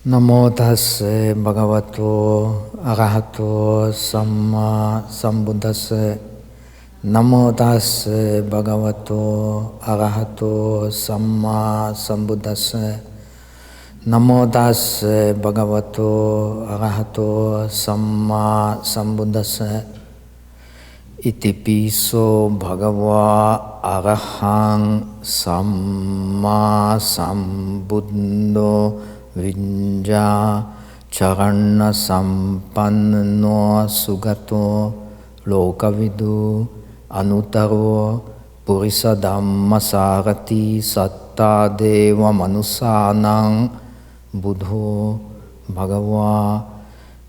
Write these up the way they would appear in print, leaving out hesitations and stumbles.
Namo tassa bhagavato arahato samma sambuddhassa. Namo tassa bhagavato arahato samma sambuddhassa. Namo tassa bhagavato arahato samma sambuddhassa. Iti piso bhagava arahang samma sambuddho Vinja charana sampanno sugato lokavidu anutaro purisa dhamma sarati satta deva manusanang buddho bhagava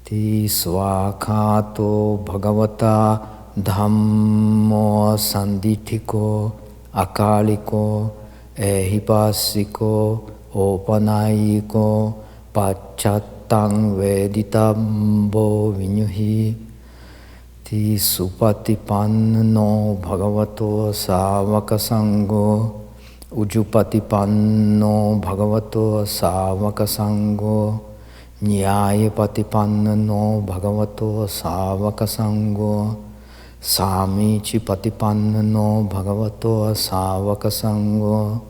ti swakato bhagavata dhammo sandithiko akaliko ehipasiko Opanayiko pacchatang veditambo vinyuhi ti supatipanno bhagavato savaka sangho ujupatipanno bhagavato savaka sangho nyayapatipanno bhagavato savaka sangho samicipatipanno bhagavato savaka sangho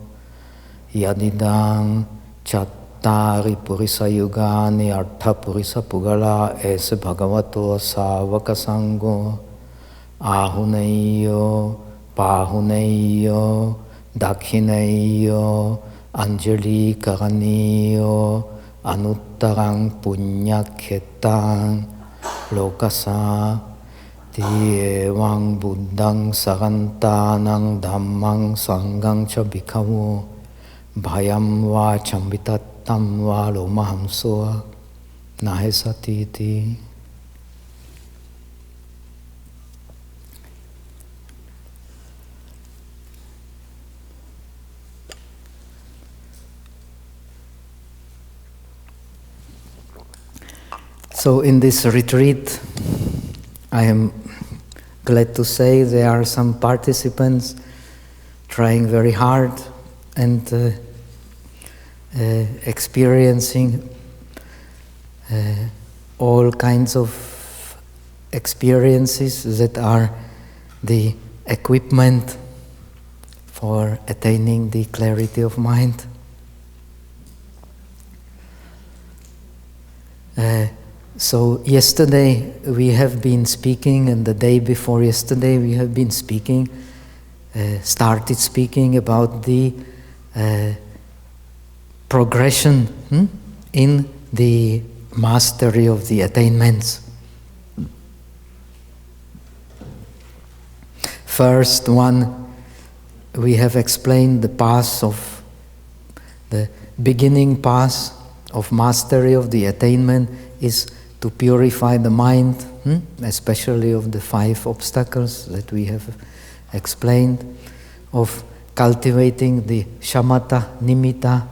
Yadidang chattari purisa yugani artha purisa pugala ese bhagavato savaka sangho ahuneyo pahuneyo dakhineyo anjali karaniyo anuttarang punyakhetang lokasa tiyevang buddhang sarantanang dhammang sanghang cha bhikkhavo Bhayam va chambitattam va lomahamsoa nahesatiti. So in this retreat, I am glad to say there are some participants trying very hard and experiencing all kinds of experiences that are the equipment for attaining the clarity of mind. So yesterday we have been speaking, and the day before yesterday we have been speaking, started speaking about the progression in the mastery of the attainments. First one, we have explained the path of the beginning path of mastery of the attainment is to purify the mind, especially of the 5 obstacles that we have explained, of cultivating the shamatha nimitta,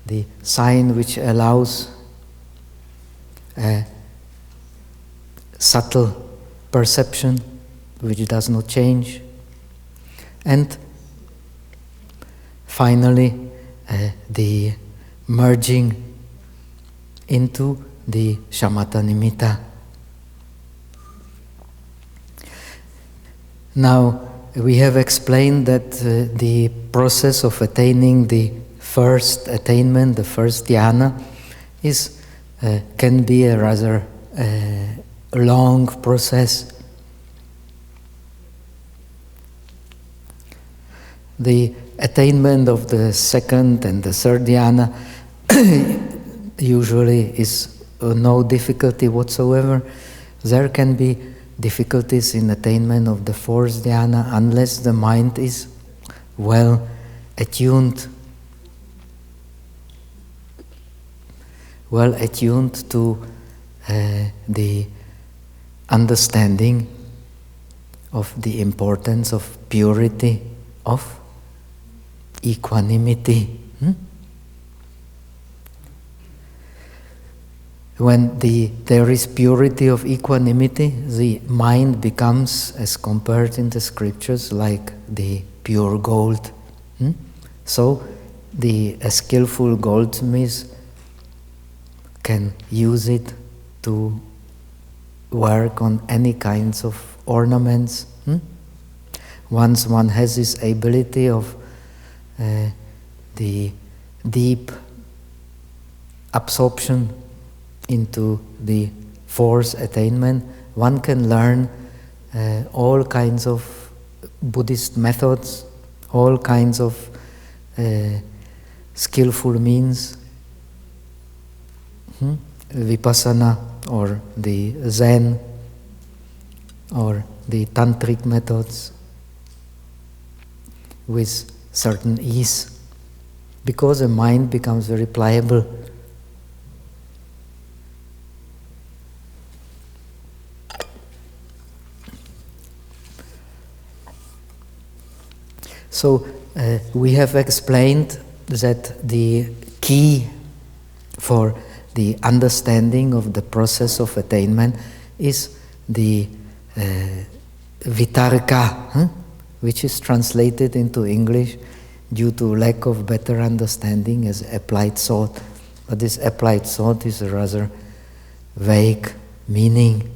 the sign which allows a subtle perception which does not change, and finally the merging into the shamatha nimitta. Now, we have explained that the process of attaining the first attainment, the first dhyana, can be a rather long process. The attainment of the second and the third dhyana usually is no difficulty whatsoever. There can be difficulties in attainment of the fourth dhyana unless the mind is well attuned to the understanding of the importance of purity, of equanimity. When there is purity of equanimity, the mind becomes, as compared in the scriptures, like the pure gold. So a skillful goldsmith can use it to work on any kinds of ornaments. Once one has this ability of the deep absorption into the fourth attainment, one can learn all kinds of Buddhist methods, all kinds of skillful means, Vipassana or the Zen or the Tantric methods with certain ease, because the mind becomes very pliable. So we have explained that the key for the understanding of the process of attainment is the vitarka, which is translated into English due to lack of better understanding as applied thought. But this applied thought is a rather vague meaning.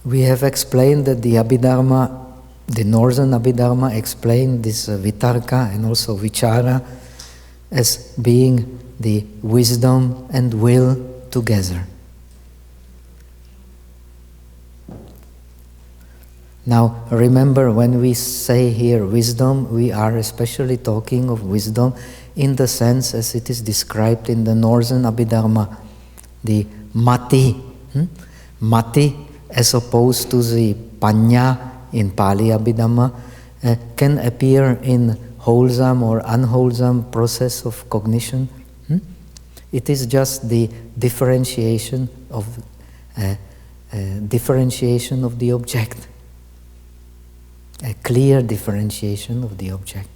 We have explained that the Abhidharma, the Northern Abhidharma, explained this vitarka and also vichara as being the wisdom and will together. Now, remember, when we say here wisdom, we are especially talking of wisdom in the sense as it is described in the Northern Abhidharma, the mati. Mati, as opposed to the panya in Pali Abhidhamma, can appear in wholesome or unwholesome process of cognition. It is just the differentiation of the object, a clear differentiation of the object.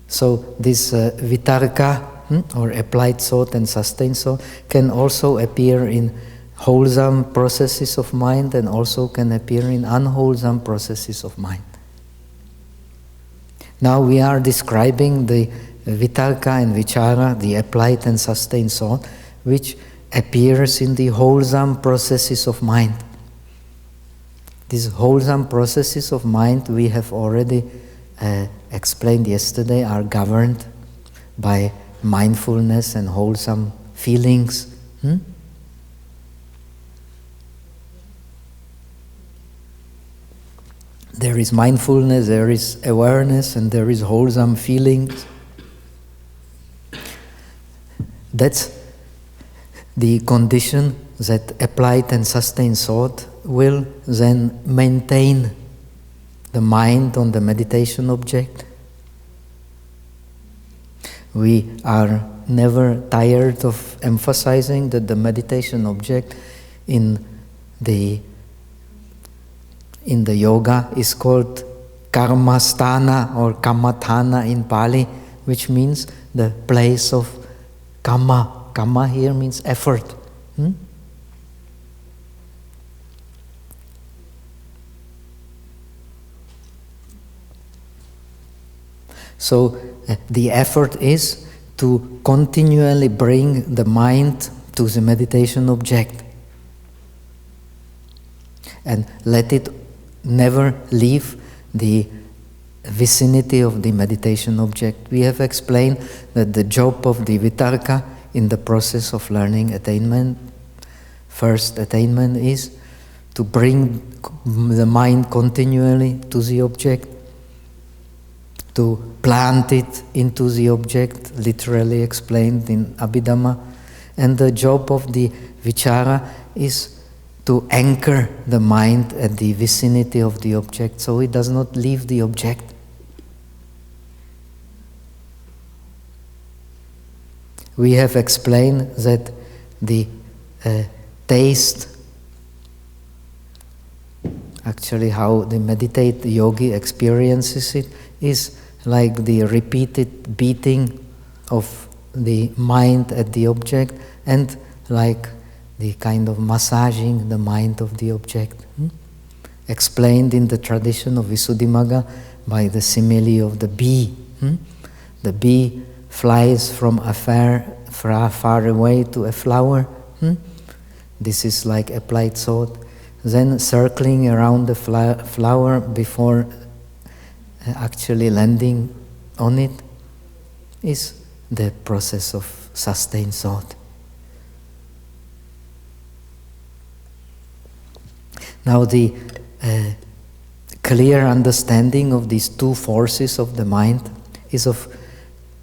So this vitarka, or applied thought and sustained thought, can also appear in wholesome processes of mind and also can appear in unwholesome processes of mind. Now we are describing the vitarka and vichara, the applied and sustained thought, which appears in the wholesome processes of mind. These wholesome processes of mind, we have already explained yesterday, are governed by mindfulness and wholesome feelings. There is mindfulness, there is awareness, and there is wholesome feelings. That's the condition that applied and sustained thought will then maintain the mind on the meditation object. We are never tired of emphasizing that the meditation object in the yoga is called karmasthana or kammathana in Pali, which means the place of kamma. Kamma here means effort. So the effort is to continually bring the mind to the meditation object and let it never leave the vicinity of the meditation object. We have explained that the job of the vitarka in the process of learning attainment, first attainment, is to bring the mind continually to the object, to plant it into the object, literally explained in Abhidhamma. And the job of the vichara is to anchor the mind at the vicinity of the object, so it does not leave the object. We have explained that the taste, actually how the meditate yogi experiences it, is like the repeated beating of the mind at the object and like the kind of massaging the mind of the object. explained in the tradition of Visuddhimagga by the simile of the bee. The bee flies from far away to a flower. This is like applied thought. Then circling around the flower before actually landing on it is the process of sustained thought. Now the clear understanding of these two forces of the mind is of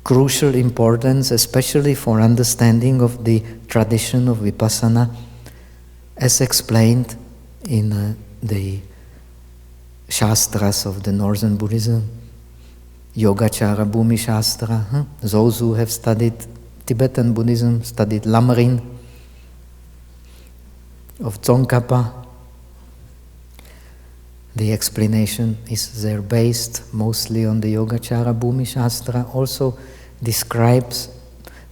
crucial importance, especially for understanding of the tradition of Vipassana as explained in the Shastras of the Northern Buddhism, Yogacara Bhumi Shastra. Those who have studied Tibetan Buddhism, studied Lamrim of Tsongkhapa. The explanation is there based mostly on the Yogacara Bhumi Shastra, also describes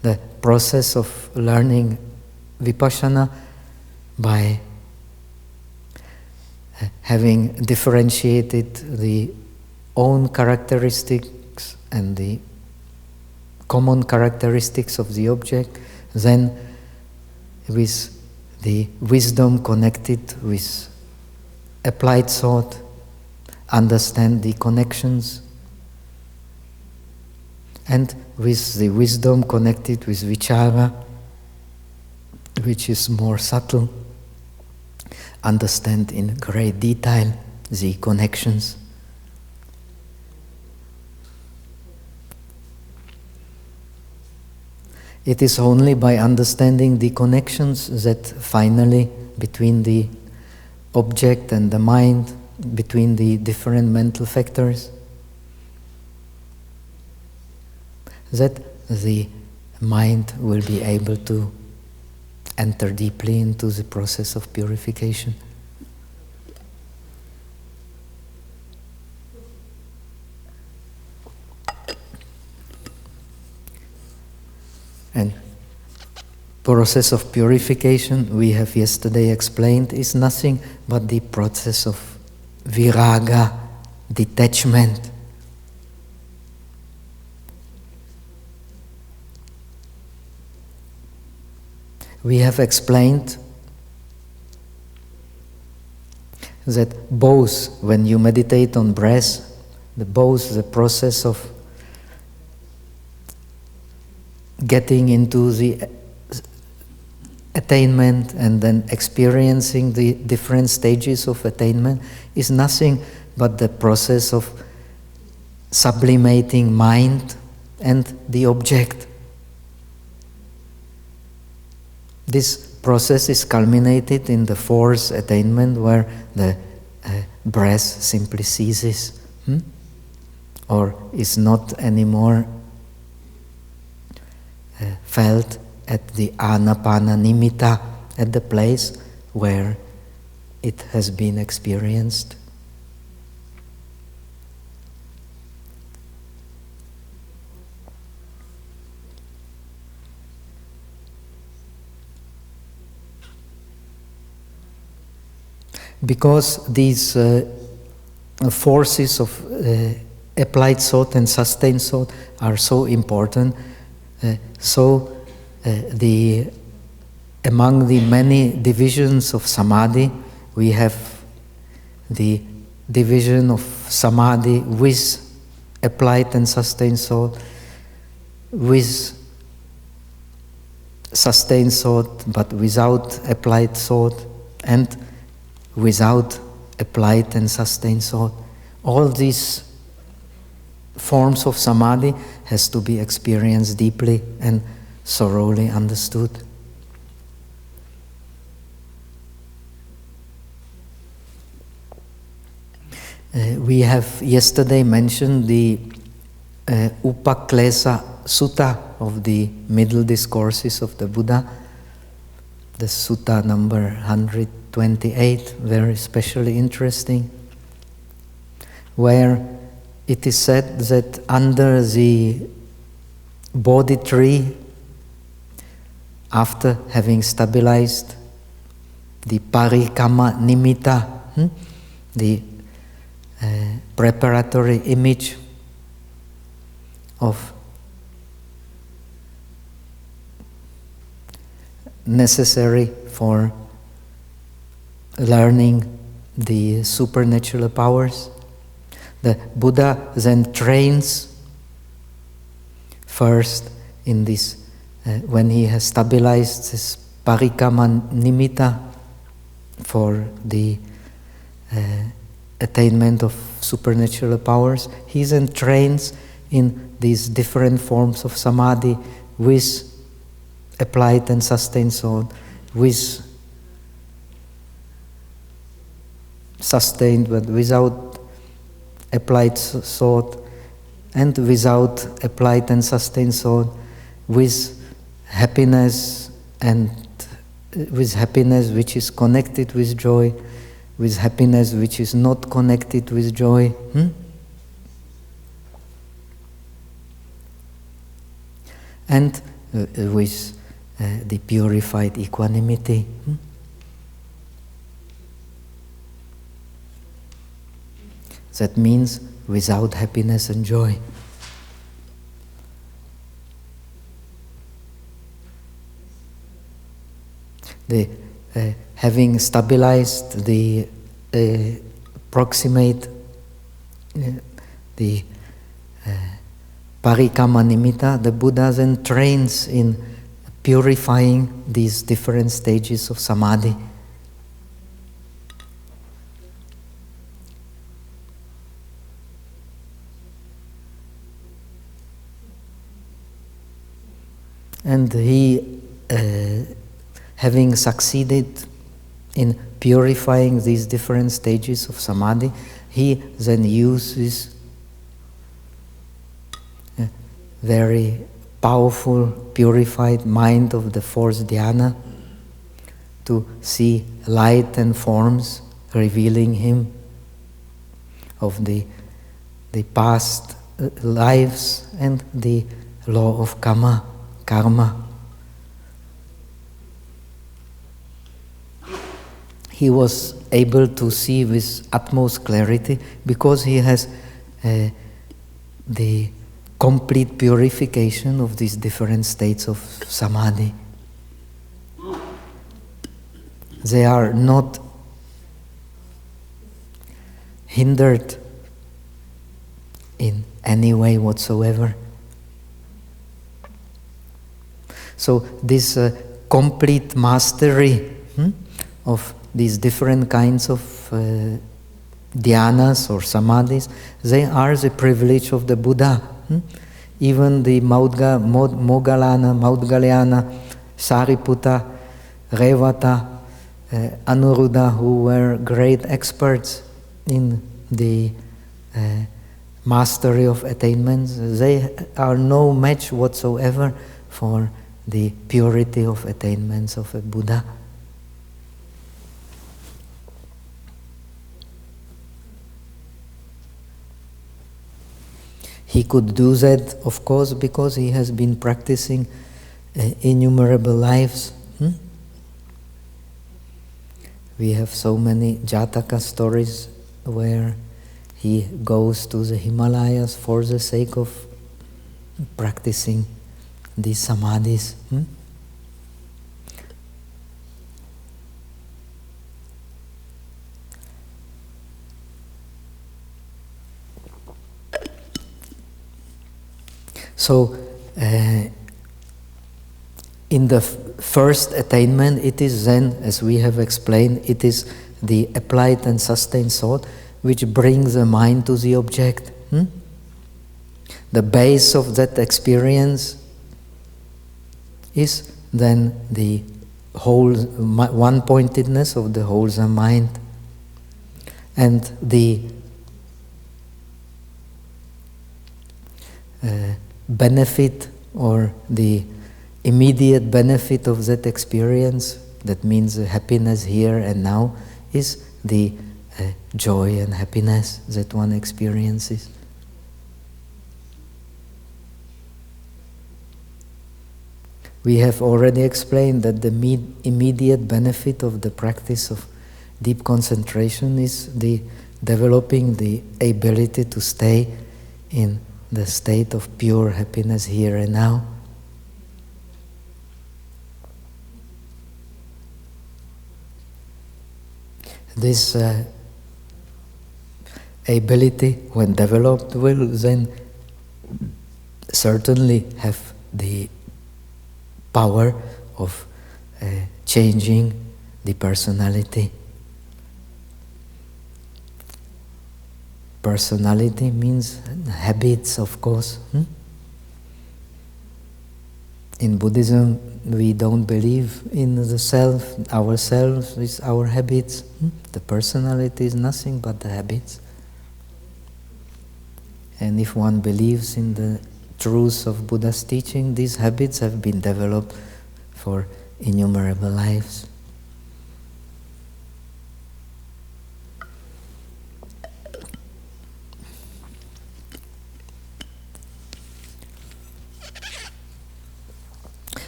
the process of learning Vipassana by having differentiated the own characteristics and the common characteristics of the object, then with the wisdom connected with applied thought, understand the connections, and with the wisdom connected with vichara, which is more subtle, understand in great detail the connections. It is only by understanding the connections that finally between the object and the mind, between the different mental factors, that the mind will be able to enter deeply into the process of purification. And process of purification, we have yesterday explained, is nothing but the process of viraga, detachment. We have explained that both when you meditate on breath, both the process of getting into the attainment and then experiencing the different stages of attainment is nothing but the process of sublimating mind and the object. This process is culminated in the fourth attainment, where the breath simply ceases, or is not anymore felt at the anapana nimitta, at the place where it has been experienced. Because these forces of applied thought and sustained thought are so important, among the many divisions of samadhi, we have the division of samadhi with applied and sustained thought, with sustained thought but without applied thought, and without applied and sustained thought. All these forms of samadhi has to be experienced deeply and thoroughly understood. We have yesterday mentioned the Upaklesa Sutta of the middle discourses of the Buddha, the Sutta number 128, very especially interesting, where it is said that under the Bodhi tree, after having stabilized the parikama nimitta, the preparatory image of necessary for learning the supernatural powers. The Buddha then trains first in this, when he has stabilized this parikama nimitta for the attainment of supernatural powers, he then trains in these different forms of samadhi with applied and sustained thought, with sustained but without applied thought, and without applied and sustained thought, with happiness and with happiness which is connected with joy, with happiness which is not connected with joy. And with the purified equanimity. That means without happiness and joy. Having stabilized the proximate, the parikama nimitta, the Buddha then trains in purifying these different stages of samadhi. And he, having succeeded in purifying these different stages of samadhi, he then uses a very powerful, purified mind of the fourth dhyana to see light and forms revealing him of the past lives and the law of karma. He was able to see with utmost clarity because he has the complete purification of these different states of samadhi. They are not hindered in any way whatsoever. So this complete mastery of these different kinds of dhyanas or samadhis, they are the privilege of the Buddha. Even the Moggallana, Sariputta, Revata, Anuruddha, who were great experts in the mastery of attainments, they are no match whatsoever for the purity of attainments of a Buddha. He could do that, of course, because he has been practicing innumerable lives. We have so many Jataka stories where he goes to the Himalayas for the sake of practicing these samadhis. So, in the first attainment, it is then, as we have explained, it is the applied and sustained thought which brings the mind to the object. The base of that experience is then the whole one-pointedness of the wholesome mind, and the benefit or the immediate benefit of that experience, that means the happiness here and now, is the joy and happiness that one experiences. We have already explained that the immediate benefit of the practice of Deep concentration is the developing the ability to stay in the state of pure happiness here and now. This ability, when developed, will then certainly have the power of changing the personality. Personality means habits, of course. In Buddhism, we don't believe in the self, ourselves is our habits. The personality is nothing but the habits. And if one believes in the truth of Buddha's teaching, these habits have been developed for innumerable lives.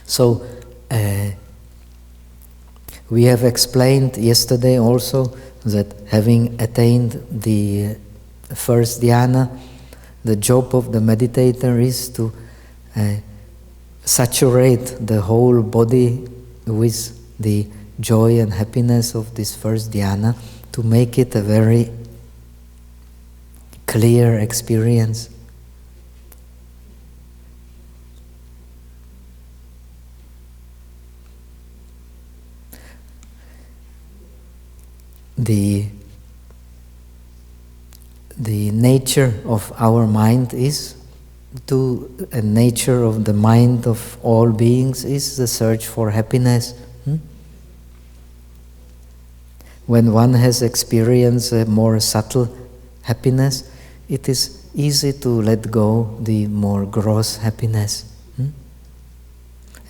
So, we have explained yesterday also that having attained the first dhyana, the job of the meditator is to saturate the whole body with the joy and happiness of this first dhyana, to make it a very clear experience. The nature of our mind is a nature of the mind of all beings is the search for happiness. When one has experienced a more subtle happiness, it is easy to let go the more gross happiness.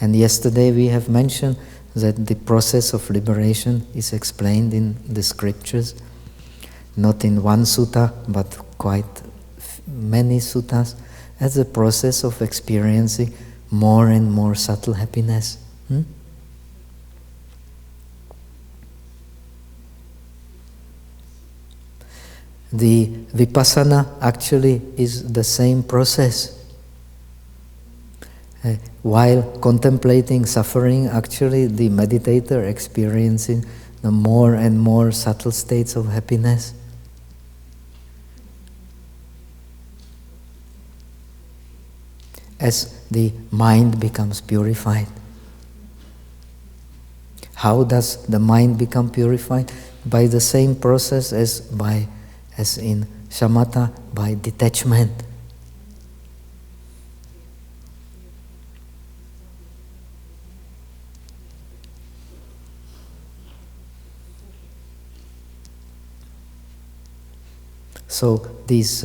And yesterday we have mentioned that the process of liberation is explained in the scriptures, not in one sutta, but quite many suttas, as a process of experiencing more and more subtle happiness. The Vipassana actually is the same process. While contemplating suffering, actually the meditator experiencing the more and more subtle states of happiness. As the mind becomes purified. How does the mind become purified? By the same process as in Samatha, by detachment. So these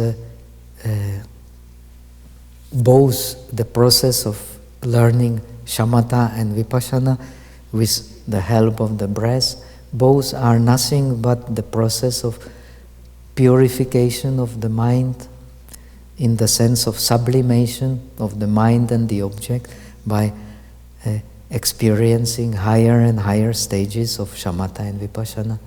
both the process of learning shamatha and vipassana with the help of the breath, both are nothing but the process of purification of the mind in the sense of sublimation of the mind and the object by experiencing higher and higher stages of shamatha and vipassana.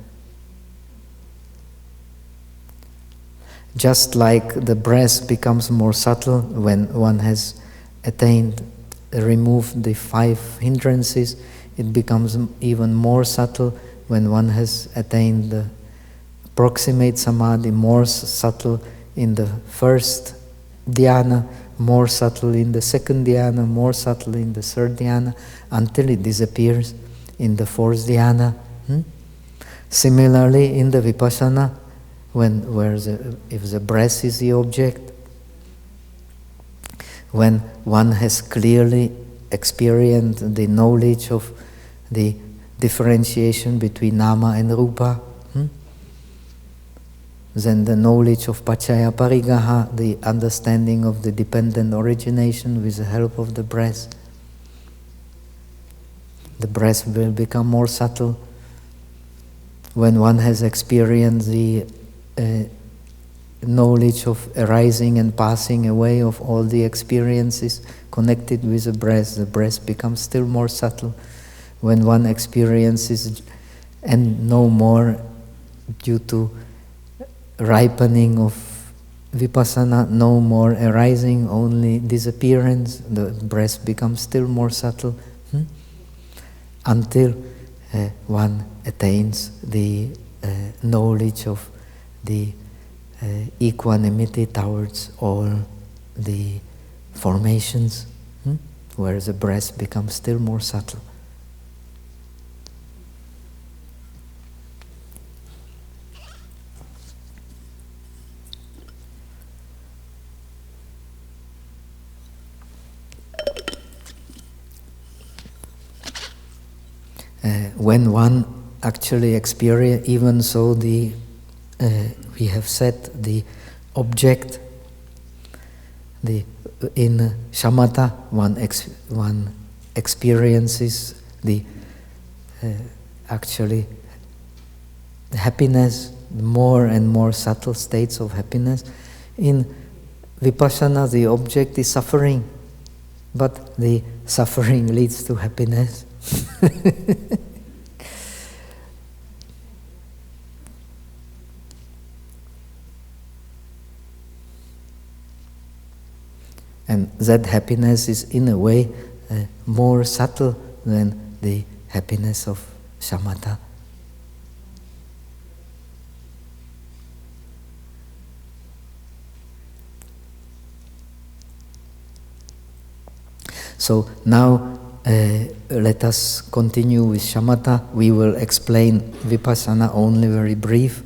Just like the breath becomes more subtle when one has removed the 5 hindrances, it becomes even more subtle when one has attained the proximate samadhi, more subtle in the first dhyana, more subtle in the second dhyana, more subtle in the third dhyana, until it disappears in the fourth dhyana. Similarly, in the vipassana, if the breath is the object, when one has clearly experienced the knowledge of the differentiation between nama and rupa, then the knowledge of paccaya parigaha, the understanding of the dependent origination with the help of the breath. The breath will become more subtle. When one has experienced the knowledge of arising and passing away of all the experiences connected with the breath becomes still more subtle. When one experiences and no more due to ripening of Vipassana, no more arising, only disappearance. The breath becomes still more subtle, until one attains the knowledge of the equanimity towards all the formations, where the breath becomes still more subtle. When one actually experiences, even so, we have set the object, in shamatha, one experiences the actually happiness, more and more subtle states of happiness. In vipassana, the object is suffering, but the suffering leads to happiness. And that happiness is in a way more subtle than the happiness of shamatha. So now let us continue with shamatha. We will explain vipassana only very brief,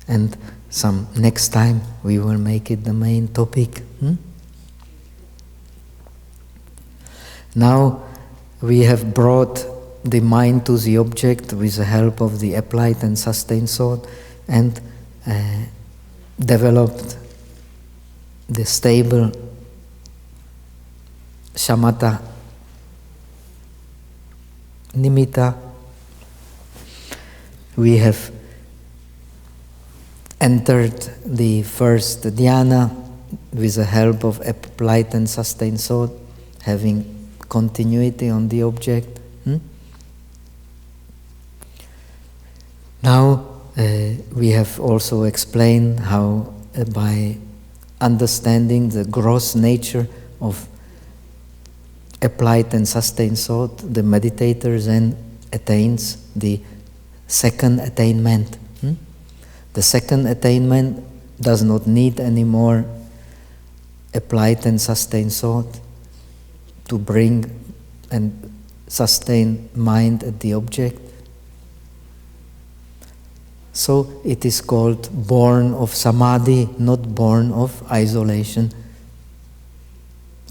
and some next time we will make it the main topic. Now we have brought the mind to the object with the help of the applied and sustained thought, and developed the stable shamatha nimitta. We have entered the first dhyana with the help of applied and sustained thought, having continuity on the object. Now we have also explained how by understanding the gross nature of applied and sustained thought, the meditator then attains the second attainment. The second attainment does not need any more applied and sustained thought to bring and sustain mind at the object. So it is called born of samadhi, not born of isolation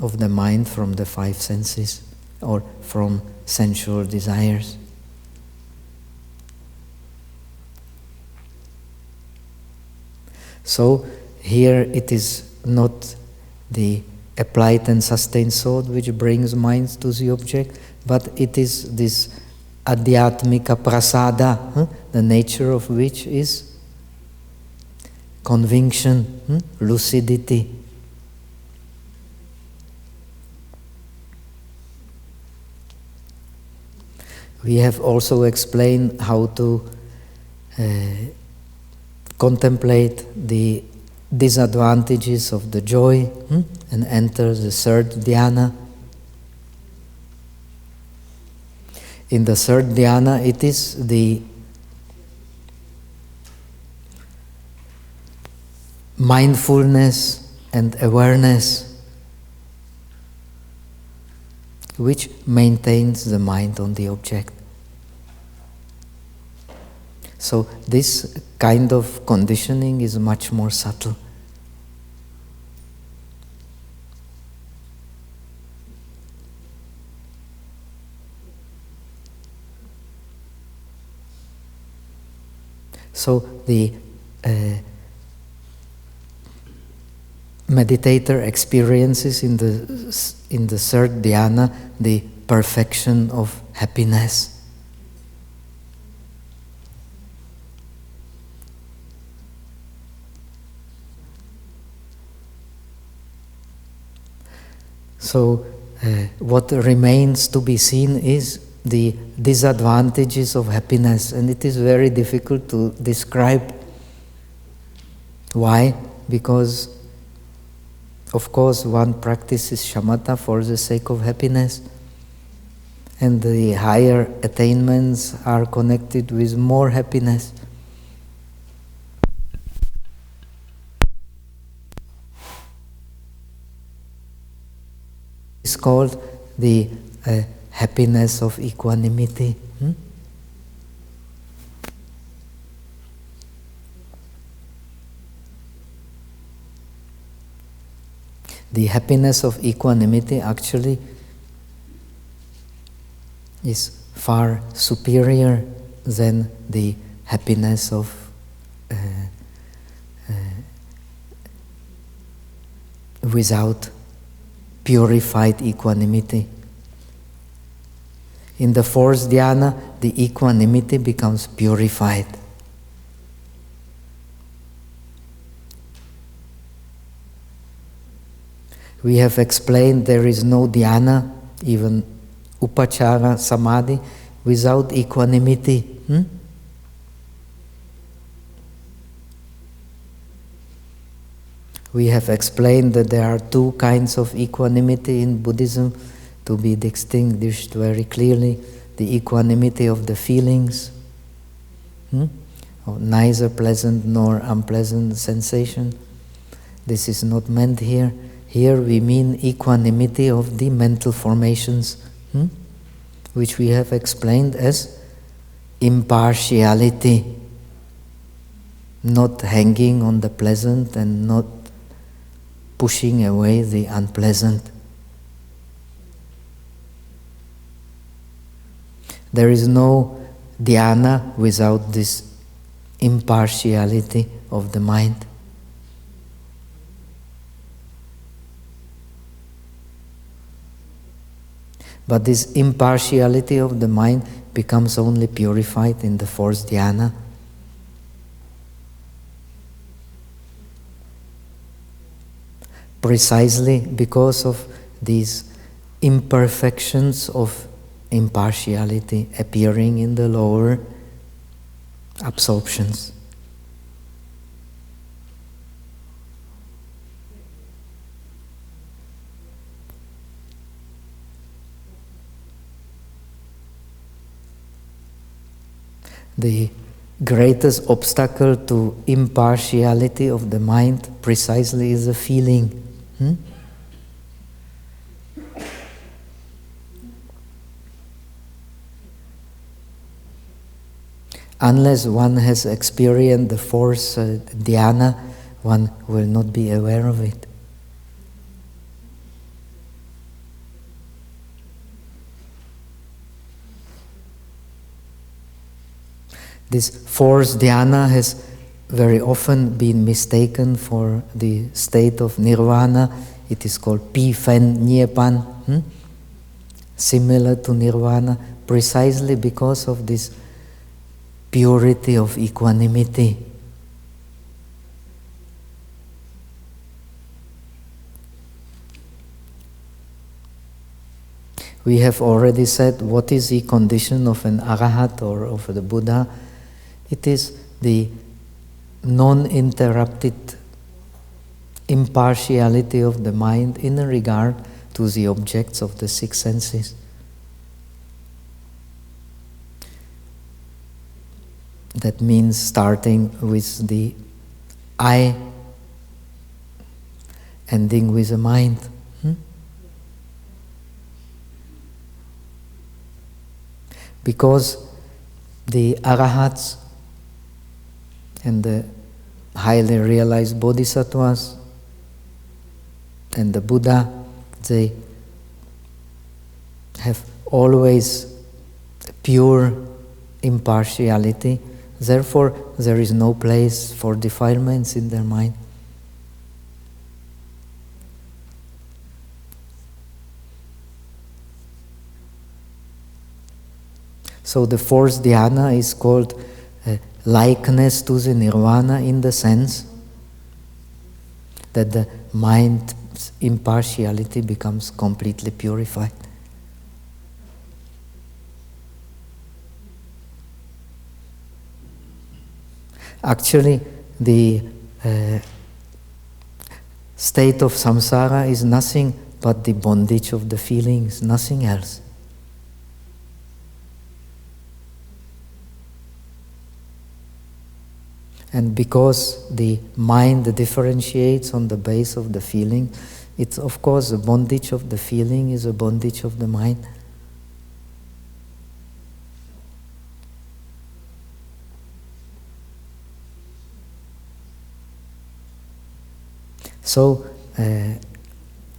of the mind from the five senses or from sensual desires. So here it is not the applied and sustained thought which brings mind to the object, but it is this adhyatmika prasada, the nature of which is conviction, lucidity. We have also explained how to contemplate the disadvantages of the joy and enter the third dhyana. In the third dhyana, it is the mindfulness and awareness which maintains the mind on the object. So this kind of conditioning is much more subtle. So the meditator experiences in the third dhyana the perfection of happiness. So what remains to be seen is the disadvantages of happiness, and it is very difficult to describe. Why? Because, of course, one practices shamatha for the sake of happiness, and the higher attainments are connected with more happiness. It's called the happiness of equanimity. The happiness of equanimity actually is far superior than the happiness of without purified equanimity. In the fourth dhyana, the equanimity becomes purified. We have explained there is no dhyana, even upachara samadhi, without equanimity. We have explained that there are two kinds of equanimity in Buddhism to be distinguished very clearly. The equanimity of the feelings, of neither pleasant nor unpleasant sensation. This is not meant here. Here we mean equanimity of the mental formations, which we have explained as impartiality, not hanging on the pleasant and not pushing away the unpleasant. There is no dhyana without this impartiality of the mind. But this impartiality of the mind becomes only purified in the fourth dhyana. Precisely because of these imperfections of impartiality appearing in the lower absorptions. The greatest obstacle to impartiality of the mind precisely is a feeling. Unless one has experienced the fourth dhyana, one will not be aware of it. This fourth dhyana has very often been mistaken for the state of nirvana. It is called Pi-Fen Nyepan, similar to nirvana, precisely because of this purity of equanimity. We have already said what is the condition of an arahat or of the Buddha. It is the non-interrupted impartiality of the mind in regard to the objects of the six senses. That means starting with the I, ending with the mind. Because the arahats and the highly realized bodhisattvas and the Buddha, they have always pure impartiality. Therefore, there is no place for defilements in their mind. So the fourth dhyana is called likeness to the nirvana, in the sense that the mind's impartiality becomes completely purified. Actually, the state of samsara is nothing but the bondage of the feelings, nothing else. And because the mind differentiates on the base of the feeling, it's of course the bondage of the feeling is a bondage of the mind. So,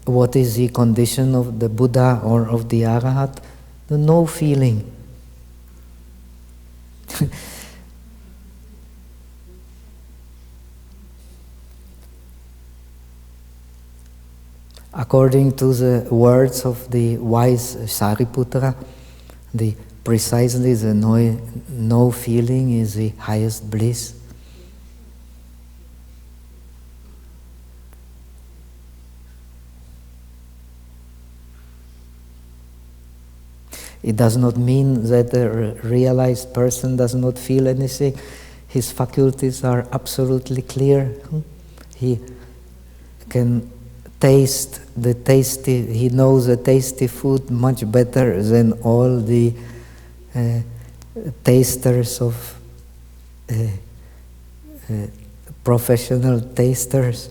what is the condition of the Buddha or of the Arahat? The no feeling. According to the words of the wise Sariputra, precisely the no feeling is the highest bliss. It does not mean that a realized person does not feel anything. His faculties are absolutely clear. He can taste the tasty, he knows the tasty food much better than all the tasters of professional tasters,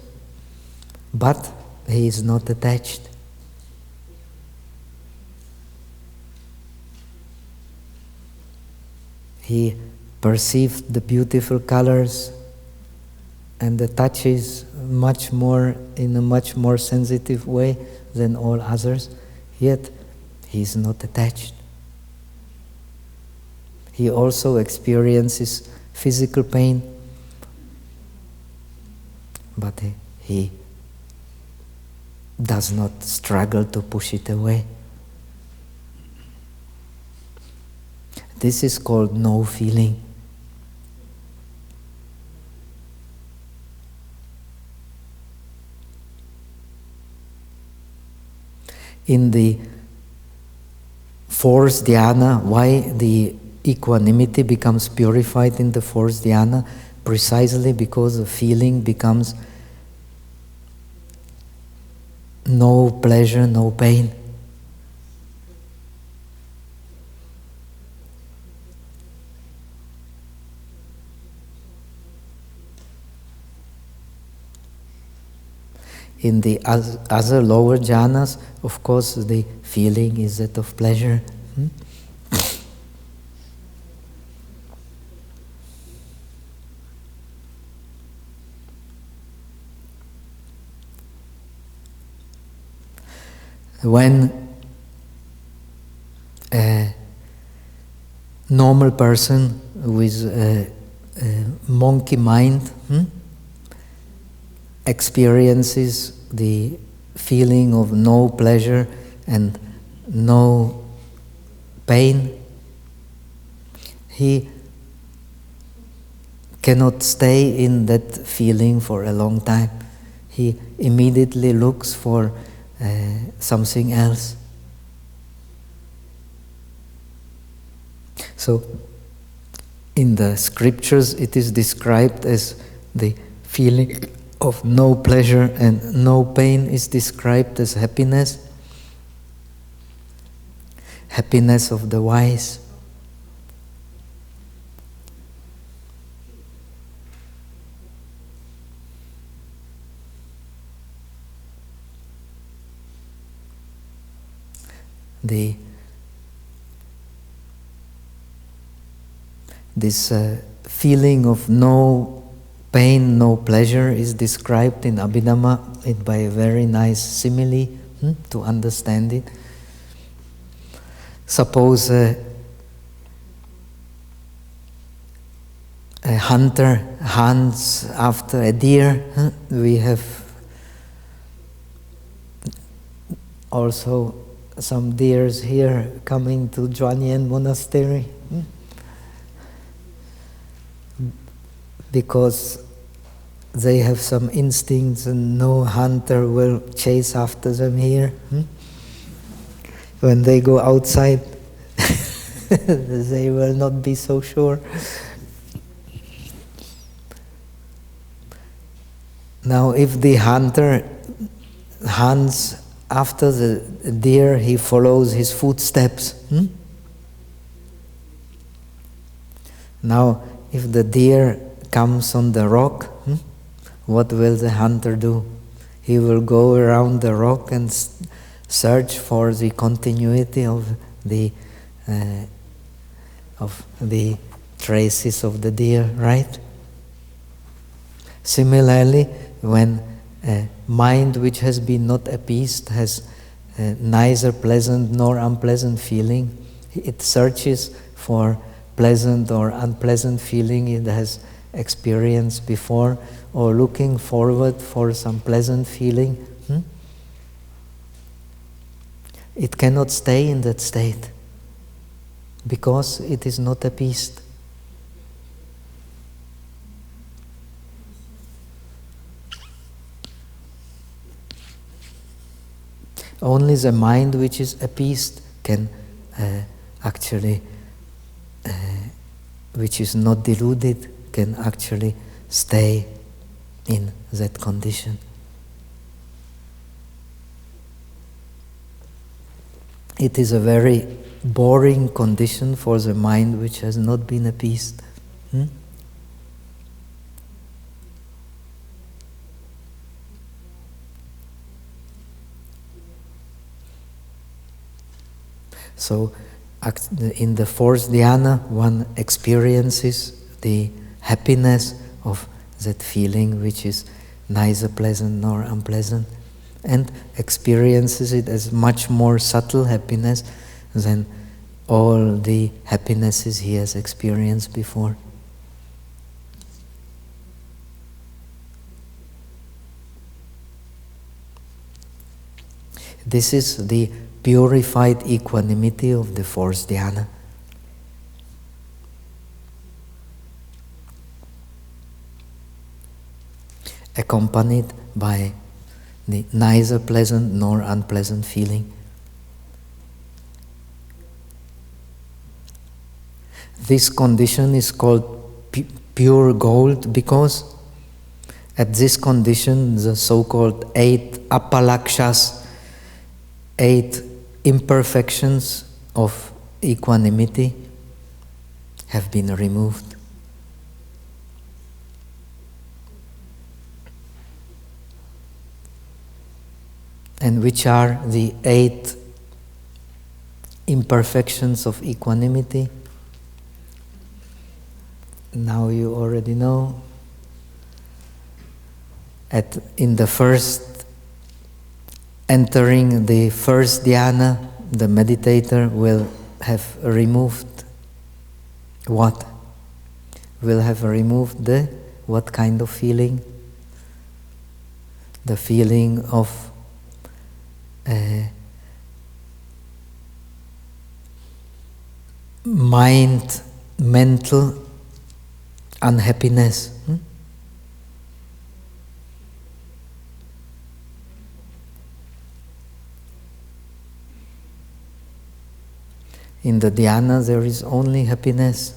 but he is not attached. He perceived the beautiful colors and the touches much more, in a much more sensitive way than all others, yet he is not attached. He also experiences physical pain, but he does not struggle to push it away. This is called no feeling. In the fourth dhyana, why the equanimity becomes purified in the fourth dhyana? Precisely because the feeling becomes no pleasure, no pain. In the other lower jhanas, of course, the feeling is that of pleasure. When a normal person with a monkey mind experiences the feeling of no pleasure and no pain, he cannot stay in that feeling for a long time. He immediately looks for something else. So, in the scriptures, it is described as the feeling of no pleasure and no pain is described as happiness. Happiness of the wise. This feeling of no pain, no pleasure is described in Abhidharma by a very nice simile to understand it. Suppose a hunter hunts after a deer. We have also some deers here coming to Chuang Yen Monastery. Because they have some instincts and no hunter will chase after them here. When they go outside, they will not be so sure. Now, if the hunter hunts after the deer, he follows his footsteps. Now, if the deer comes on the rock, what will the hunter do? He will go around the rock and search for the continuity of the traces of the deer, right? Similarly, when a mind which has been not appeased has neither pleasant nor unpleasant feeling, it searches for pleasant or unpleasant feeling it has experienced before, or looking forward for some pleasant feeling. It cannot stay in that state because it is not appeased. Only the mind which is appeased can which is not deluded, can actually stay in that condition. It is a very boring condition for the mind which has not been appeased. So, in the fourth dhyana, one experiences the happiness of that feeling which is neither pleasant nor unpleasant, and experiences it as much more subtle happiness than all the happinesses he has experienced before. This is the purified equanimity of the fourth dhyana. Accompanied by the neither pleasant nor unpleasant feeling. This condition is called pure gold because at this condition the so-called 8 apalakshas, 8 imperfections of equanimity have been removed. And which are the 8 imperfections of equanimity? Now you already know. In the first, entering the first dhyana, the meditator will have removed what? Will have removed the what kind of feeling? The feeling of mental unhappiness. In the dhyana there is only happiness.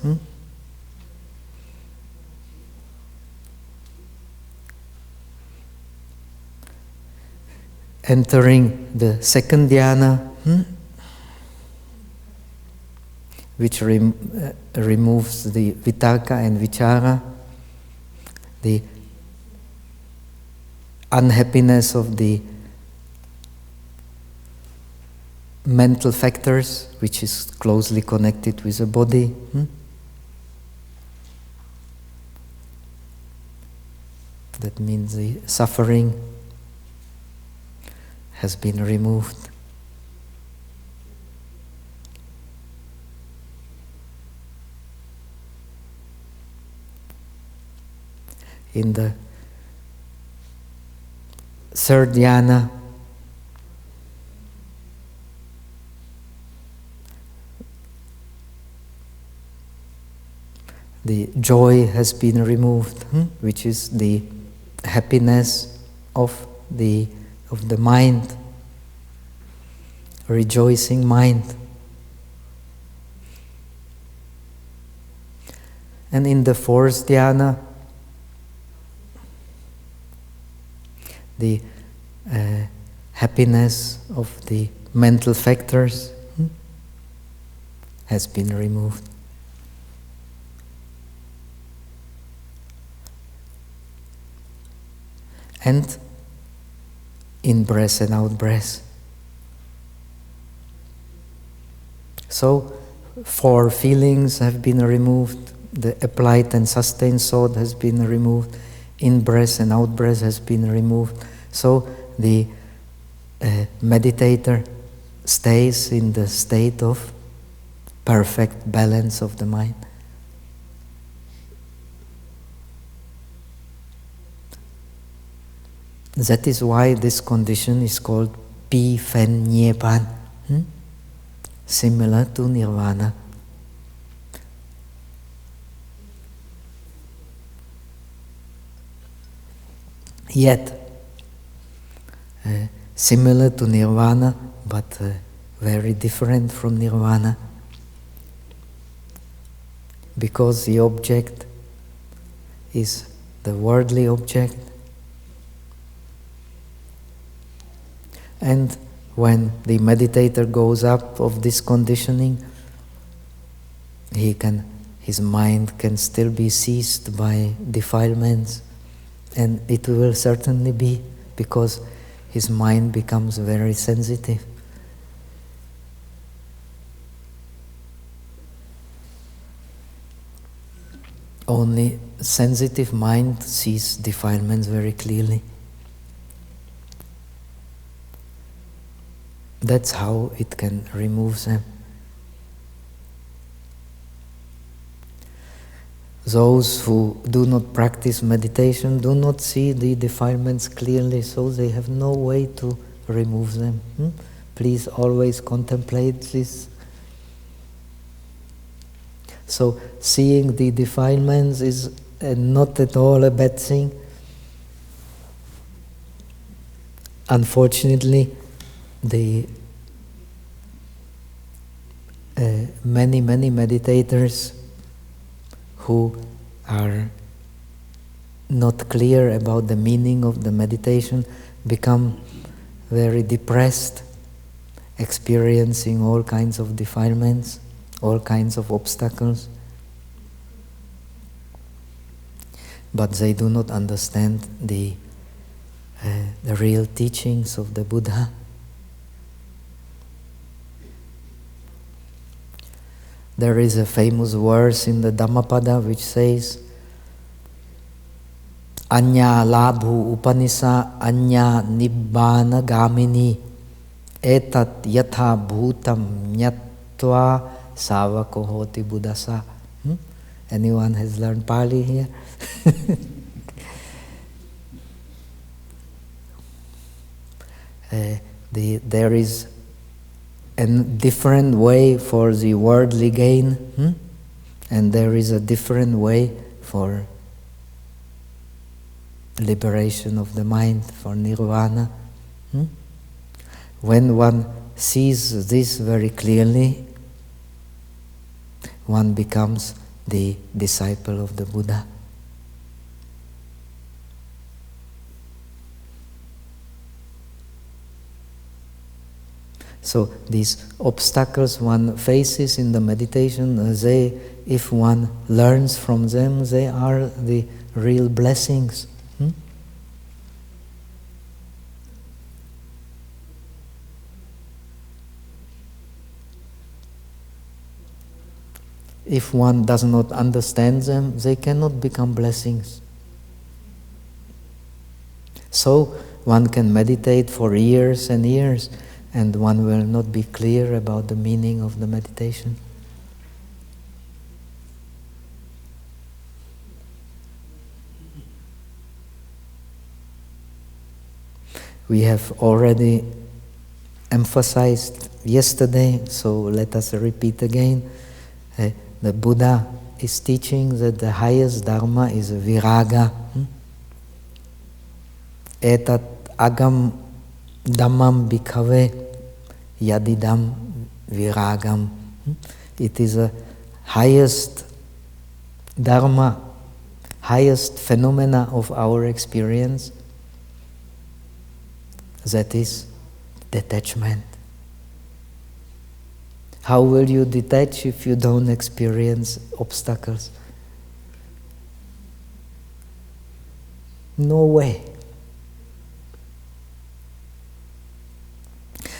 Entering the second dhyana, which removes the vitarka and vichara, the unhappiness of the mental factors, which is closely connected with the body. That means the suffering has been removed. In the third dhyana, the joy has been removed, which is the happiness of the mind, rejoicing mind. And in the fourth dhyana, the happiness of the mental factors has been removed. And in-breath and out-breath. So, 4 feelings have been removed, the applied and sustained thought has been removed, in-breath and out-breath has been removed. So, the meditator stays in the state of perfect balance of the mind. That is why this condition is called Pi Phen Nyepan, similar to nirvana. Yet, similar to nirvana, but very different from nirvana, because the object is the worldly object. And when the meditator goes up of this conditioning, his mind can still be seized by defilements, and it will certainly be, because his mind becomes very sensitive. Only sensitive mind sees defilements very clearly. That's how it can remove them. Those who do not practice meditation do not see the defilements clearly, so they have no way to remove them. Please always contemplate this. So, seeing the defilements is not at all a bad thing. Unfortunately, the many meditators who are not clear about the meaning of the meditation become very depressed, experiencing all kinds of defilements, all kinds of obstacles. But they do not understand the real teachings of the Buddha. There is a famous verse in the Dhammapada which says, Anya labhu upanisa anya nibbana gamini etat yatha bhutam nyatva savako hoti buddhasa. Anyone has learned Pali here? There is a different way for the worldly gain, and there is a different way for liberation of the mind, for nirvana. When one sees this very clearly, one becomes the disciple of the Buddha. So these obstacles one faces in the meditation, if one learns from them, they are the real blessings. If one does not understand them, they cannot become blessings. So one can meditate for years and years, and one will not be clear about the meaning of the meditation. We have already emphasized yesterday, so let us repeat again. The Buddha is teaching that the highest dharma is viraga. Etat agam dhammam bhikkhave yadidam viragam. It is a highest dharma, highest phenomena of our experience. That is detachment. How will you detach if you don't experience obstacles? No way.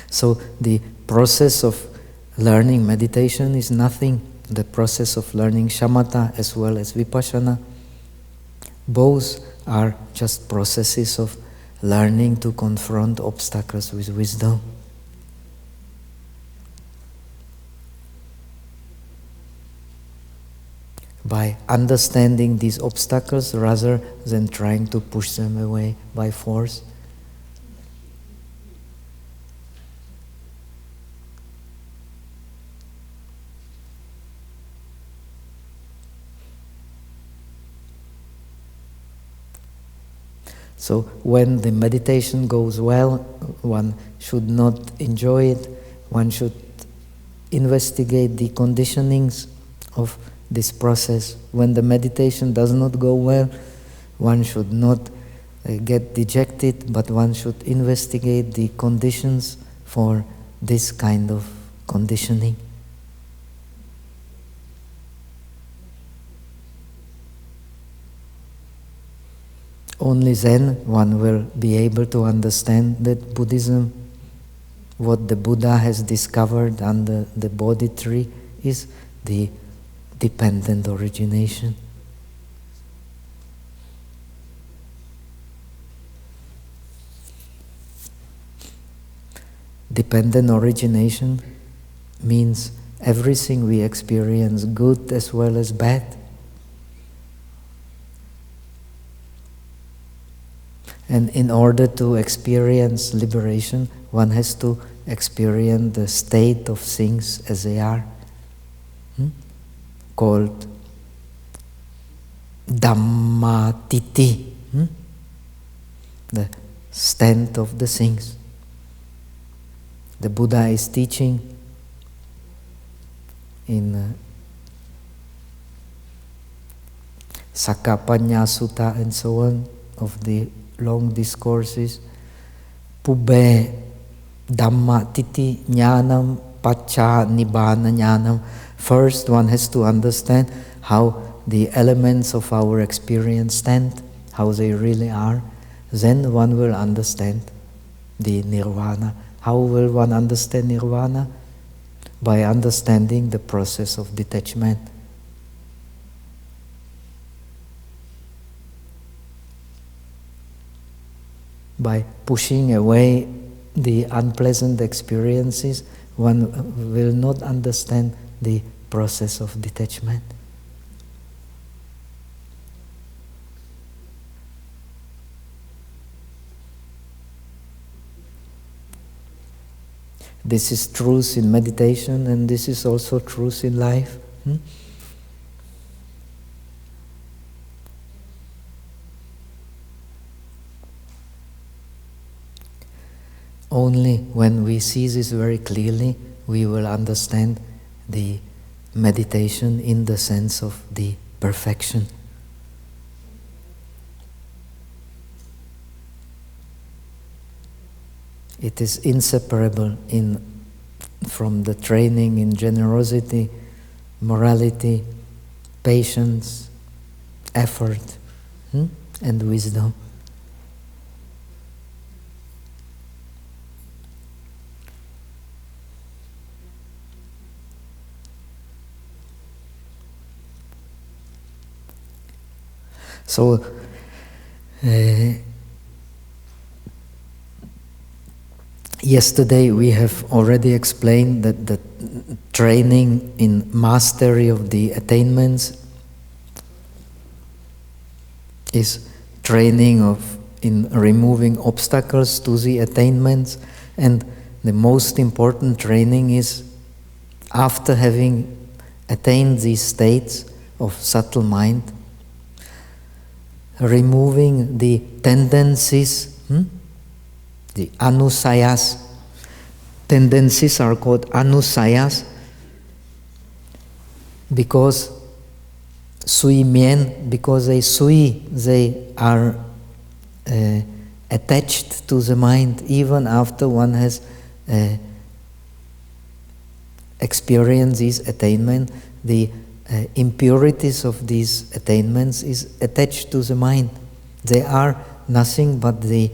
So the process of learning meditation is nothing. The process of learning shamatha as well as vipassana, both are just processes of learning to confront obstacles with wisdom. By understanding these obstacles rather than trying to push them away by force. So when the meditation goes well, one should not enjoy it, one should investigate the conditionings of this process. When the meditation does not go well, one should not get dejected, but one should investigate the conditions for this kind of conditioning. Only then one will be able to understand that Buddhism, what the Buddha has discovered under the Bodhi tree, is the dependent origination. Dependent origination means everything we experience, good as well as bad, and in order to experience liberation, one has to experience the state of things as they are, called Dhammatiti, the stand of the things. The Buddha is teaching in Sakapanya Sutta and so on, of the long discourses, Pubbe Dhamma Titi Jnanam Pacha Nibbana Jnanam. First one has to understand how the elements of our experience stand, how they really are. Then one will understand the nirvana. How will one understand nirvana? By understanding the process of detachment. By pushing away the unpleasant experiences, one will not understand the process of detachment. This is truth in meditation, and this is also truth in life. Only when we see this very clearly, we will understand the meditation in the sense of the perfection. It is inseparable from the training in generosity, morality, patience, effort, and wisdom. So, yesterday we have already explained that the training in mastery of the attainments is training in removing obstacles to the attainments, and the most important training is, after having attained these states of subtle mind, removing the tendencies, the anusayas. Tendencies are called anusayas because they are attached to the mind even after one has experienced these attainments. The impurities of these attainments is attached to the mind. They are nothing but the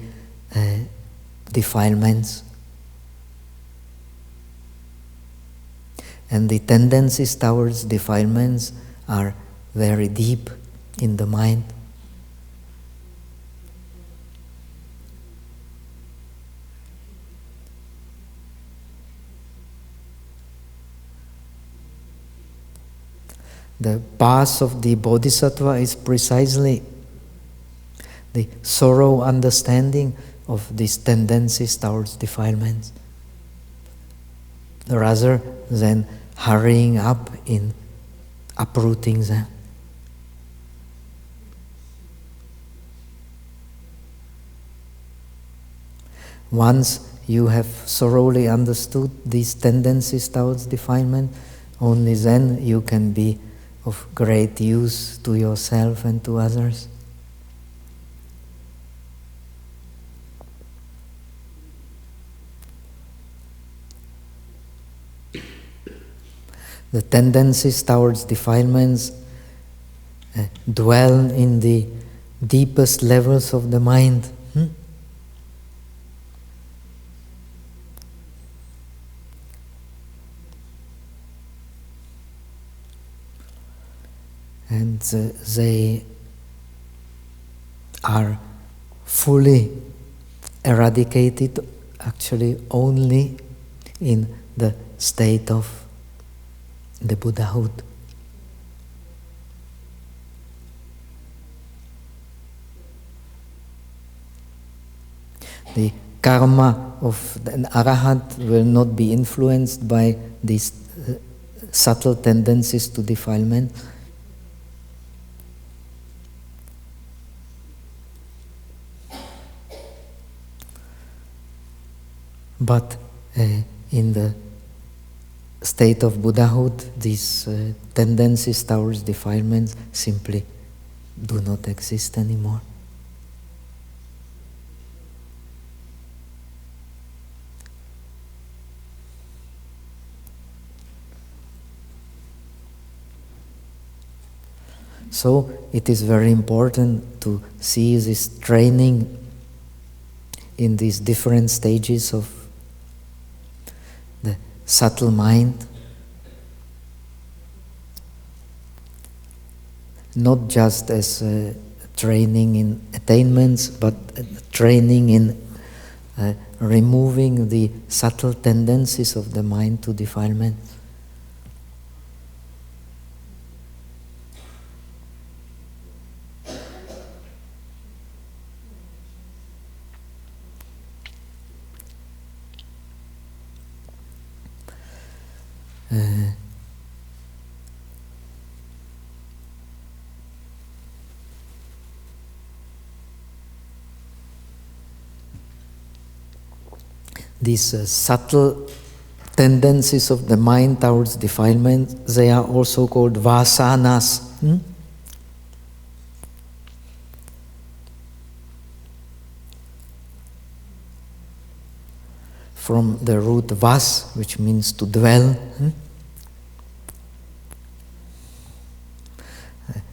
defilements. And the tendencies towards defilements are very deep in the mind. The path of the Bodhisattva is precisely the thorough understanding of these tendencies towards defilements, rather than hurrying up in uprooting them. Once you have thoroughly understood these tendencies towards defilement, only then you can be of great use to yourself and to others. The tendencies towards defilements dwell in the deepest levels of the mind. And they are fully eradicated actually only in the state of the Buddhahood. The karma of an arahant will not be influenced by these subtle tendencies to defilement. But in the state of Buddhahood, these tendencies towards defilements simply do not exist anymore. So it is very important to see this training in these different stages of the subtle mind, not just as training in attainments, but training in removing the subtle tendencies of the mind to defilement. These subtle tendencies of the mind towards defilement, they are also called Vasanas. From the root vas, which means to dwell.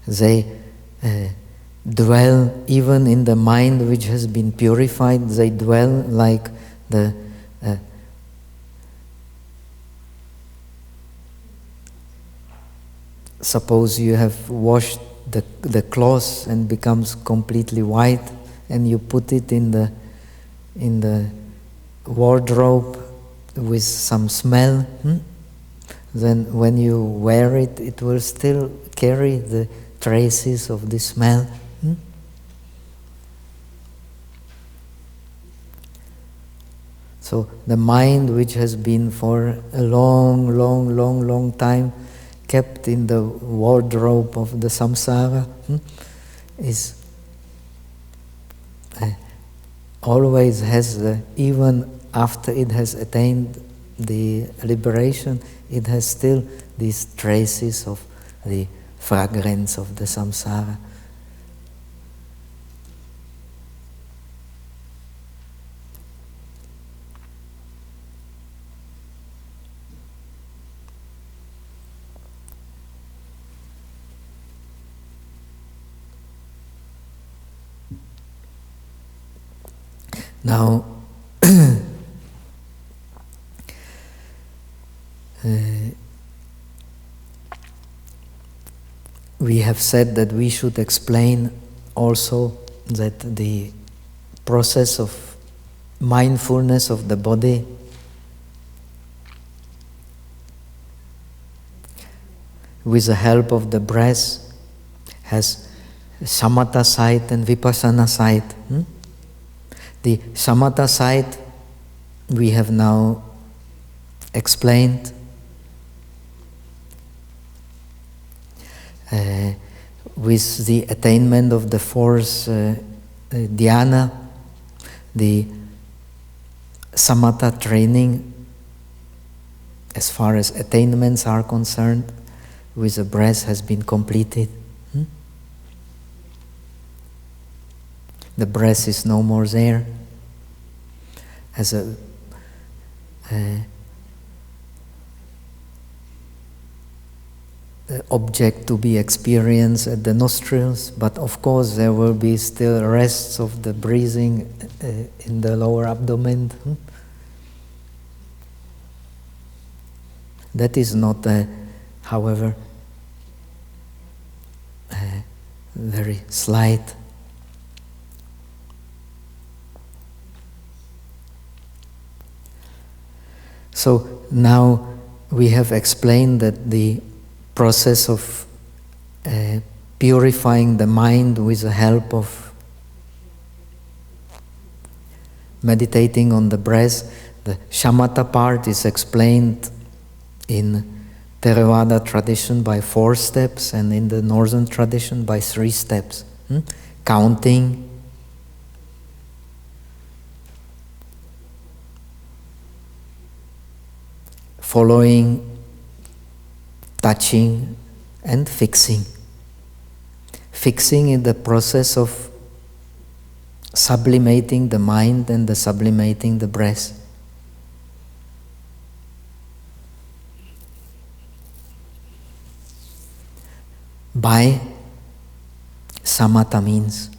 They dwell even in the mind which has been purified. They dwell like the suppose you have washed the cloth and becomes completely white, and you put it in the wardrobe with some smell. Then when you wear it, it will still carry the traces of the smell. So the mind, which has been for a long time kept in the wardrobe of the samsara, is always has, even after it has attained the liberation, it has still these traces of the fragrance of the samsara. Now, we have said that we should explain also that the process of mindfulness of the body with the help of the breath has Samatha side and Vipassana side. The Samatha side we have now explained. With the attainment of the fourth dhyana, the Samatha training, as far as attainments are concerned, with the breath has been completed. The breath is no more there as a object to be experienced at the nostrils, but of course there will be still rests of the breathing in the lower abdomen. That is not, however, very slight. So now we have explained that the process of purifying the mind with the help of meditating on the breath, the shamatha part is explained in Theravada tradition by 4 steps and in the Northern tradition by 3 steps. Counting, following, touching, and fixing. Fixing is the process of sublimating the mind and the sublimating the breath. By samatha means.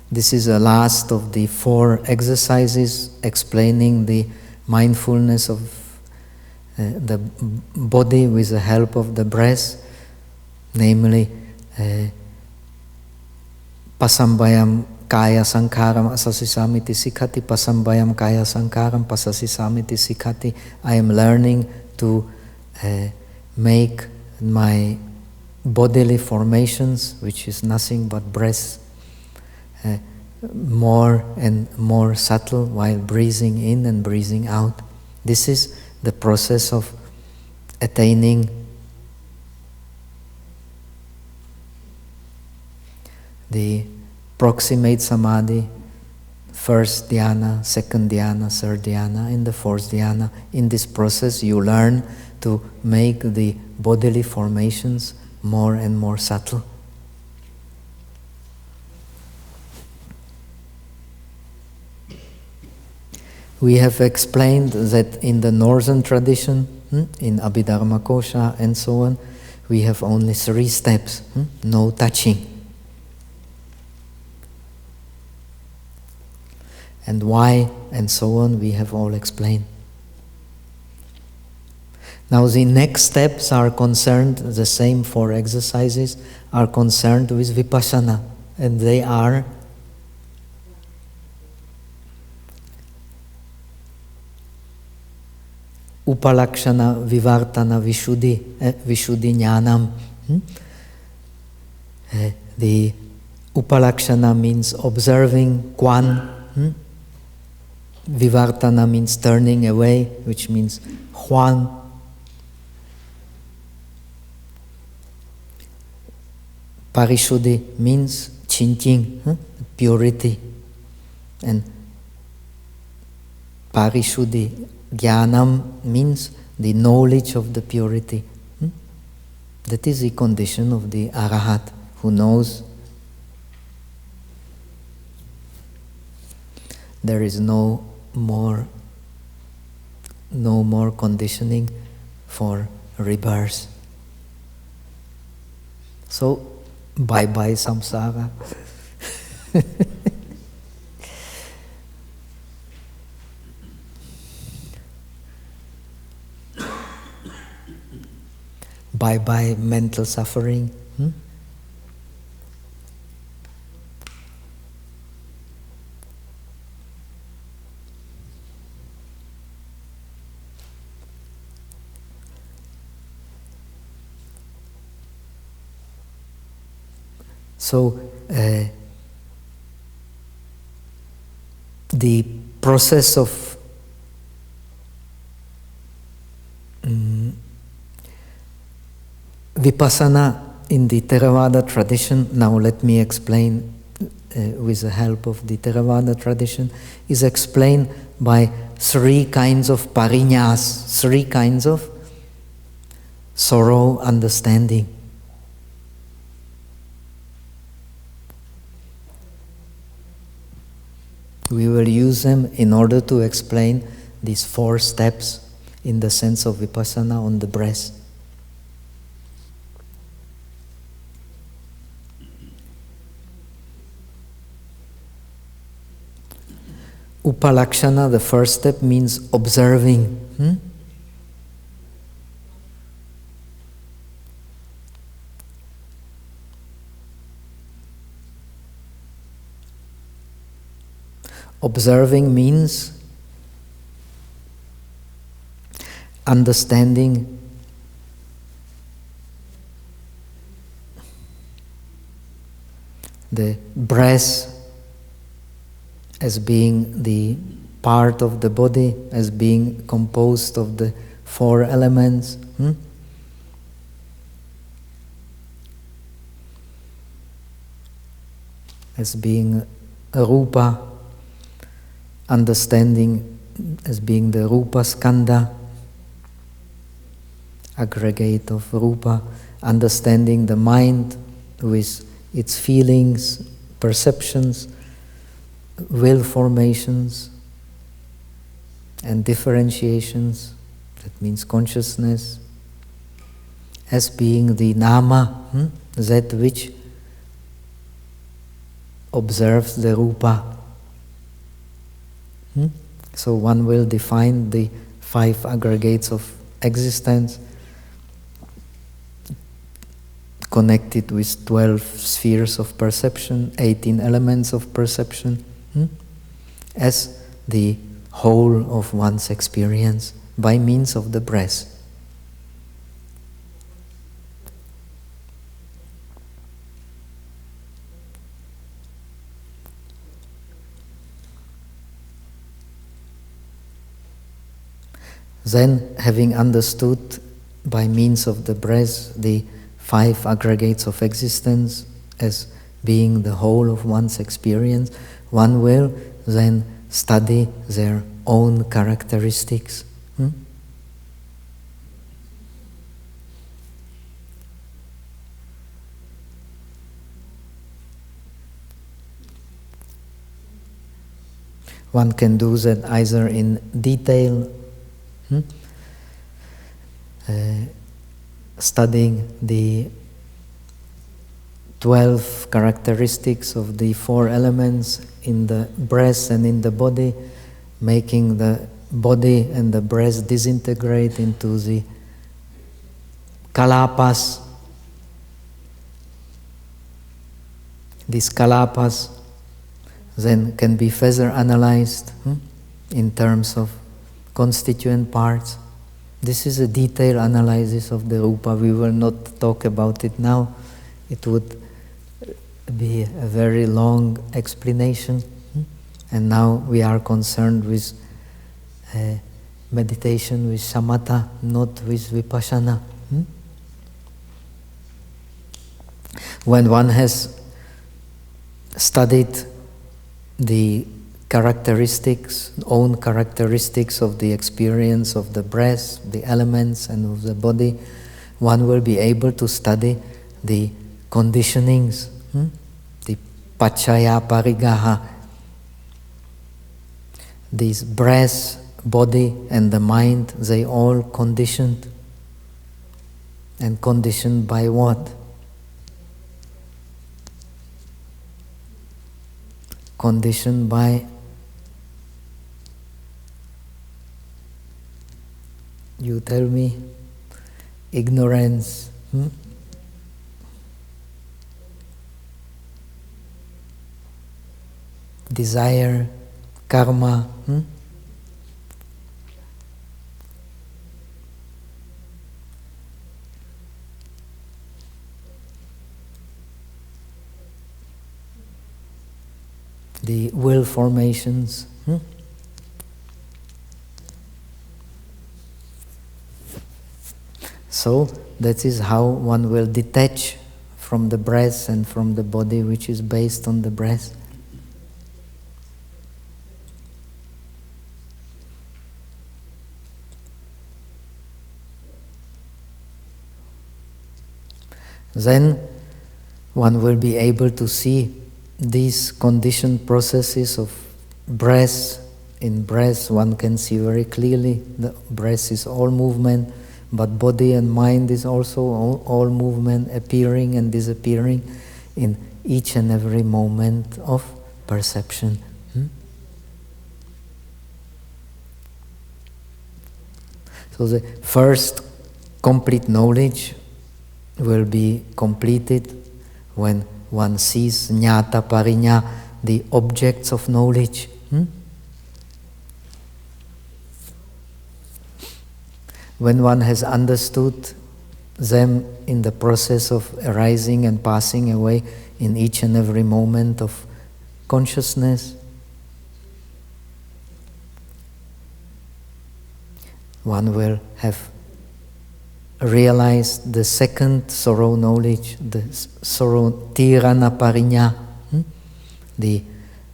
This is the last of the 4 exercises explaining the mindfulness of the body with the help of the breath, namely pasambayam kaya sankharam asasisamiti sikhati, pasambayam kaya sankharam pasasisamiti sikhati. I am learning to make my bodily formations, which is nothing but breath, more and more subtle while breathing in and breathing out. This is the process of attaining the proximate samadhi, first dhyana, second dhyana, third dhyana, and the fourth dhyana. In this process you learn to make the bodily formations more and more subtle. We have explained that in the Northern tradition, in Abhidharma Kosha and so on, we have only 3 steps, no touching. And why and so on, we have all explained. Now the next steps are concerned, the same 4 exercises, are concerned with Vipassana, and they are Upalakshana, Vivartana, Vishuddhi Jnanam. The Upalakshana means observing, Kwan. Vivartana means turning away, which means Huan. Parishuddhi means Chinting, purity. And Parishuddhi Jnanam means the knowledge of the purity. That is the condition of the Arahat, who knows there is no more conditioning for rebirth. So, bye-bye samsara. Bye-bye mental suffering. So, the process of Vipassana in the Theravada tradition, now let me explain with the help of the Theravada tradition, is explained by 3 kinds of parinyas, 3 kinds of sorrow understanding. We will use them in order to explain these 4 steps in the sense of Vipassana on the breath. Upalakshana, the first step, means observing. Observing means understanding the breath as being the part of the body, as being composed of the 4 elements. As being a rupa, understanding as being the rupa skandha, aggregate of rupa, understanding the mind with its feelings, perceptions, will formations, and differentiations, that means consciousness, as being the nama, that which observes the rupa. So one will define the 5 aggregates of existence connected with 12 spheres of perception, 18 elements of perception, as the whole of one's experience by means of the breath. Then, having understood by means of the breath the 5 aggregates of existence as being the whole of one's experience, one will then study their own characteristics. One can do that either in detail, studying the 12 characteristics of the 4 elements in the breath and in the body, making the body and the breath disintegrate into the kalapas. These kalapas then can be further analyzed in terms of constituent parts. This is a detailed analysis of the rupa. We will not talk about it now. It would be a very long explanation. And now we are concerned with meditation, with samatha, not with vipassana. When one has studied the own characteristics of the experience of the breath, the elements, and of the body, one will be able to study the conditionings, the paccaya parigaha. These breath, body, and the mind, they all conditioned. And conditioned by what? conditioned by, you tell me, ignorance, desire, karma, the will formations. So that is how one will detach from the breath and from the body which is based on the breath. Then one will be able to see these conditioned processes of breath. In breath one can see very clearly the breath is all movement, but body and mind is also all movement, appearing and disappearing in each and every moment of perception. So the first complete knowledge will be completed when one sees jnata pariññā, the objects of knowledge. When one has understood them in the process of arising and passing away in each and every moment of consciousness, one will have realized the second sorrow knowledge, the sorrow tirana pariññā, the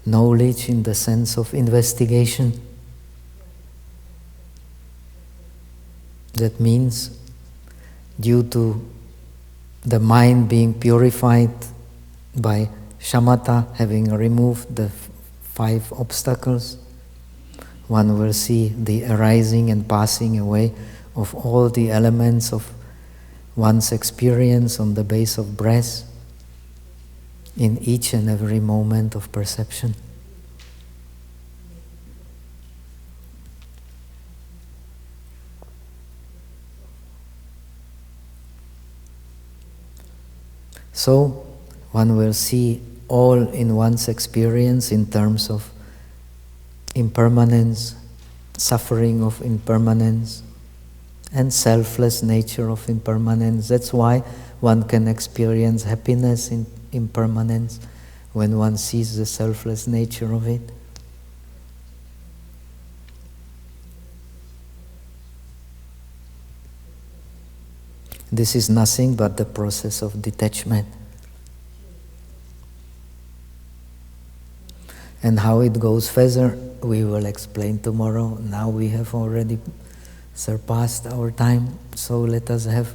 knowledge in the sense of investigation. That means, due to the mind being purified by shamatha, having removed the 5 obstacles, one will see the arising and passing away of all the elements of one's experience on the base of breath in each and every moment of perception. So one will see all in one's experience in terms of impermanence, suffering of impermanence, and selfless nature of impermanence. That's why one can experience happiness in impermanence when one sees the selfless nature of it. This is nothing but the process of detachment. And how it goes further, we will explain tomorrow. Now we have already surpassed our time, so let us have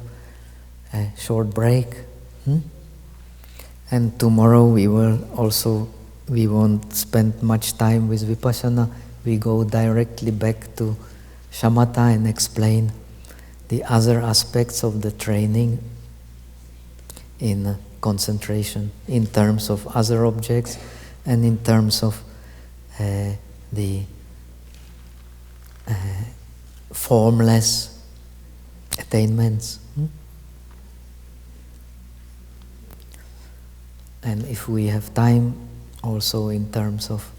a short break. And tomorrow we won't spend much time with Vipassana. We go directly back to shamatha and explain the other aspects of the training in concentration, in terms of other objects and in terms of the formless attainments. And if we have time, also in terms of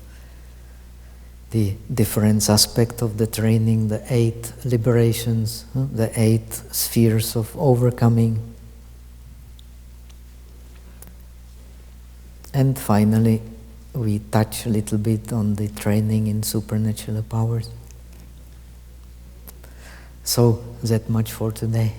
the different aspect of the training, the 8 liberations, the 8 spheres of overcoming. And finally, we touch a little bit on the training in supernatural powers. So, that much for today.